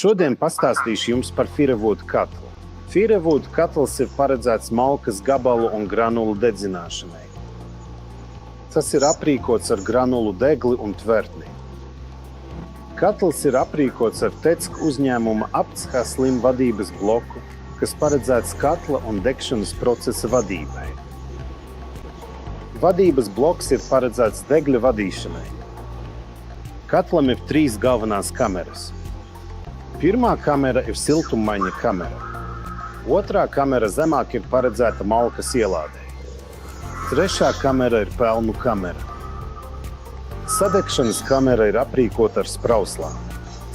Šodien pastāstīšu jums par Firewood katlu. Firewood katls ir paredzēts malkas gabalu un granulu dedzināšanai. Tas ir aprīkots ar granulu degli un tvertni. Katls ir aprīkots ar TECK uzņēmuma Aptska Slim vadības bloku, kas paredzēts katla un degšanas procesa vadībai. Vadības bloks ir paredzēts degļa vadīšanai. Katlam ir 3 galvenās kameras. Pirmā kamera ir siltummaiņa kamera. Otrā kamera zemāk ir paredzēta malkas ielādei. Trešā kamera ir pelnu kamera. Sadegšanas kamera ir aprīkota ar sprauslām.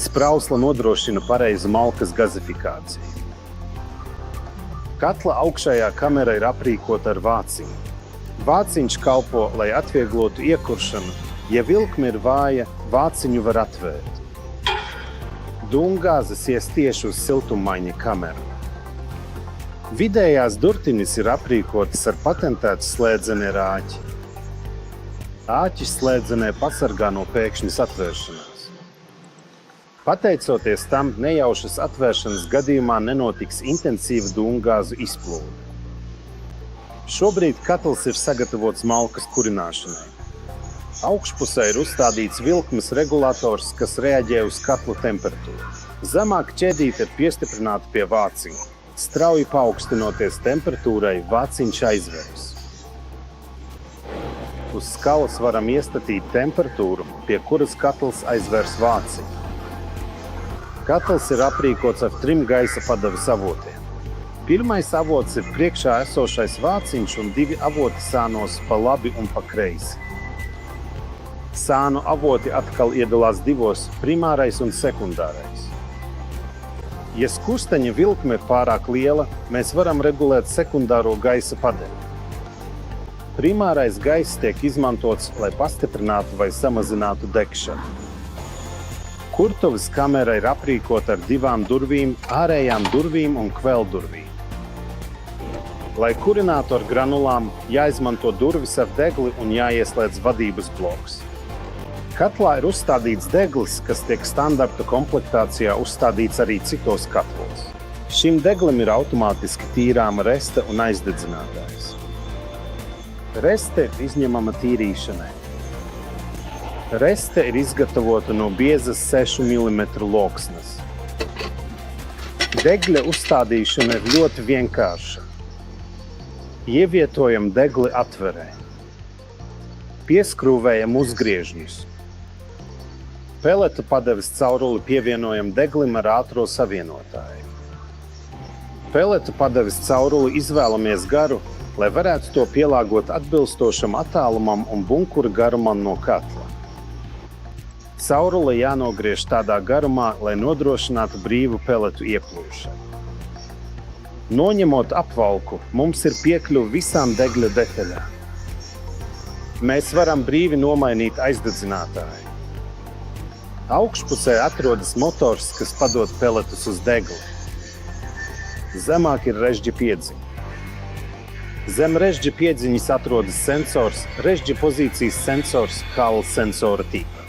Sprausla nodrošina pareizu malkas gazifikāciju. Katla augšējā kamera ir aprīkota ar vāciņu. Vāciņš kalpo, lai atvieglotu iekuršanu. Ja vilkme ir vāja, vāciņu var atvērt. Dūmgāzes ies tieši uz siltummaiņa kameru. Vidējās durtiņas ir aprīkotas ar patentētu slēdzeni ar āķi. Āķis slēdzenē pasargā no pēkšņas atvēršanās. Pateicoties tam, nejaušas atvēršanas gadījumā nenotiks intensīva dūmgāzu izplūde. Šobrīd katls ir sagatavots malkas kurināšanai. Augšpusē ir uzstādīts vilkmes regulators, kas reaģē uz katla temperatūru. Zemāk ķēdīte ir piestiprināta pie vāciņa. Strauji paaugstinoties temperatūrai, vāciņš aizveras. Uz skalas varam iestatīt temperatūru, pie kuras katls aizvers vāciņu. Katls ir aprīkots ar 3 gaisa padaves avotiem. Pirmais avots ir priekšā esošais vāciņš un 2 avoti sānos pa labi un pa kreisi. Sānu avoti atkal iedalās 2 – primārais un sekundārais. Ja skursteņa vilkme ir pārāk liela, mēs varam regulēt sekundāro gaisa padevi. Primārais gaiss tiek izmantots, lai pastiprinātu vai samazinātu degšanu. Kurtuves kamera ir aprīkota ar 2 durvīm, ārējām durvīm un kveldurvīm. Lai kurinātu ar granulām, jāizmanto durvis ar degli un jāieslēdz vadības bloks. Katlā ir uzstādīts deglis, kas tiek standarta komplektācijā uzstādīts arī citos katlos. Šim deglim ir automātiski tīrāma reste un aizdedzinātājs. Reste ir izņemama tīrīšanai. Reste ir izgatavota no biezas 6 mm loksnes. Degļa uzstādīšana ir ļoti vienkārša. Ievietojam degli atverē. Pieskrūvējam uzgriežņus. Peleta padeves cauruli pievienojam deglim ar ātro savienotāju. Peleta padeves cauruli izvēlamies garu, lai varētu to pielāgot atbilstošam attālumam un bunkura garumam no katla. Caurule jānogriež tādā garumā, lai nodrošinātu brīvu peletu ieplūšanu. Noņemot apvalku, mums ir piekļuve visām degļa detaļām. Mēs varam brīvi nomainīt aizdedzinātāju. Augšpusē atrodas motors, kas padod peletus uz degli. Zemāk ir režģa piedziņa. Zem režģa piedziņas atrodas sensors, režģa pozīcijas sensors, kala sensora tīkla.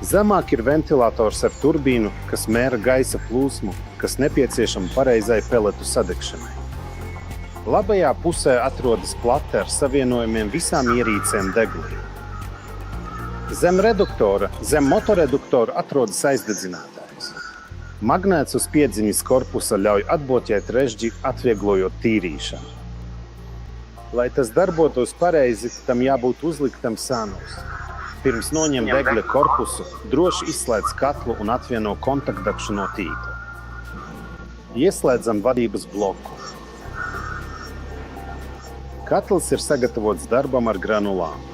Zemāk ir ventilators ar turbīnu, kas mēra gaisa plūsmu, kas nepieciešama pareizai peletu sadegšanai. Labajā pusē atrodas plate ar savienojumiem visām ierīcēm deglī. Zem reduktora, zem motoreduktora atrodas aizdedzinātājs. Magnēts uz piedziņas korpusa ļauj atbloķēt režģi, atvieglojot tīrīšanu. Lai tas darbotos pareizi, tam jābūt uzliktam sānos. Pirms noņem degļa korpusu, droši izslēdz katlu un atvieno kontaktdakšu no tīkla. Ieslēdzam vadības bloku. Katls ir sagatavots darbam ar granulām.